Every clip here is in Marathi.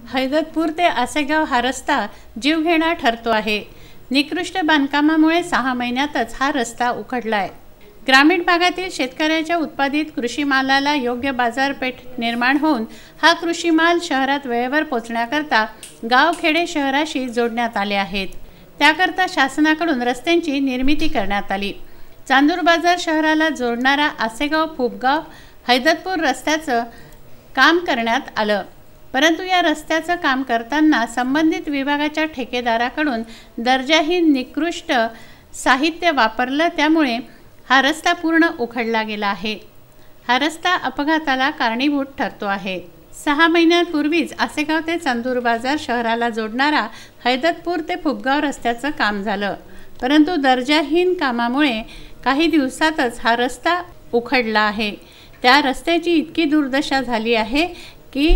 हैदतपूर ते आसेगाव हा रस्ता जीवघेणा ठरतो आहे। निकृष्ट बांधकामामुळे 6 महिन्यातच हा रस्ता उखडला आहे। ग्रामीण भागातील शेतकऱ्याच्या उत्पादित कृषी मालाला योग्य बाजारपेठ निर्माण होऊन हा कृषी माल शहरात वेळेवर पोहोचण्याकरता गावखेडे शहराशी जोडण्यात आले आहेत। त्याकरता शासनाकडून रस्त्यांची निर्मिती करण्यात आली। चांदूर बाजार शहराला जोडणारा आसेगाव फुपगाव हैदतपूर रस्त्याचं काम करण्यात आलं, परंतु या रस्त्याचं काम करताना संबंधित विभागाच्या ठेकेदाराकडून दर्जाहीन निकृष्ट साहित्य वापरलं, त्यामुळे हा रस्ता पूर्ण उखडला गेला आहे। हा रस्ता अपघाताला कारणीभूत ठरतो आहे। 6 महिन्यांपूर्वीच आसेगाव ते चांदूर बाजार शहराला जोडणारा हैदतपूर ते फुपगाव रस्त्याचं काम झालं, परंतु दर्जाहीन कामामुळे काही दिवसातच हा रस्ता उखडला आहे। त्या रस्त्याची इतकी दुर्दशा झाली आहे की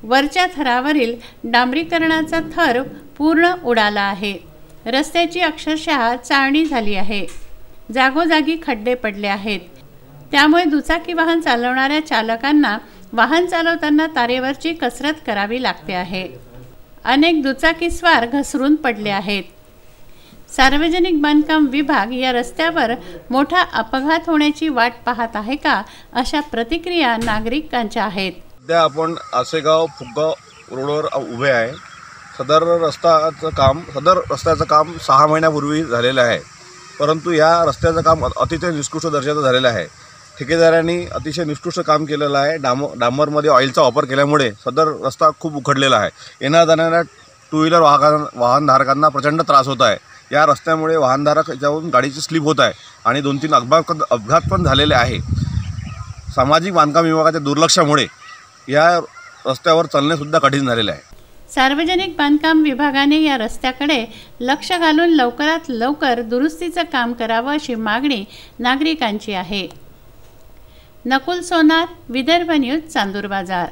वरच्या थरावरील डांबरीकरणाचा थर पूर्ण उडाला आहे। रस्त्याची अक्षरशः चाळणी झाली आहे। जागोजागी खड्डे पडले आहेत। त्यामुळे दुचाकी वाहन चालवणाऱ्या चालकांना वाहन चालवताना तारेवरची कसरत करावी लागते आहे। अनेक दुचाकीस्वार घसरून पडले आहेत। सार्वजनिक बांधकाम विभाग या रस्त्यावर मोठा अपघात होण्याची वाट पाहत आहे का, अशा प्रतिक्रिया नागरिकांच्या आहेत। सध्या आपण आसेगाव फुपगाव रोडवर उभे आहे। सदर रस्त्याचं काम 6 महिन्यापूर्वी झालेलं आहे, परंतु या रस्त्याचं काम अतिशय निकृष्ट दर्जाचं झालेलं आहे। ठेकेदारांनी अतिशय निकृष्ट काम केलेलं आहे। डांबरमध्ये ऑइलचा वापर केल्यामुळे सदर रस्ता खूप उखडलेला आहे। येण्या जाणाऱ्या 2 व्हीलर वाहनधारकांना प्रचंड त्रास होत आहे। या रस्त्यामुळे वाहनधारक याच्यावरून गाडीची स्लिप होत आहे आणि 2-3 अपघात पण झालेले आहे। सामाजिक बांधकाम विभागाच्या दुर्लक्षामुळे या रस्त्यावर चालणेसुद्धा कठीण झालेले आहे। सार्वजनिक बांधकाम विभागाने या रस्त्याकडे लक्ष घालून लवकरात लवकर दुरुस्तीचं काम करावं, अशी मागणी नागरिकांची आहे। नकुल सोनार, विदर्भ न्यूज, चांदूर बाजार।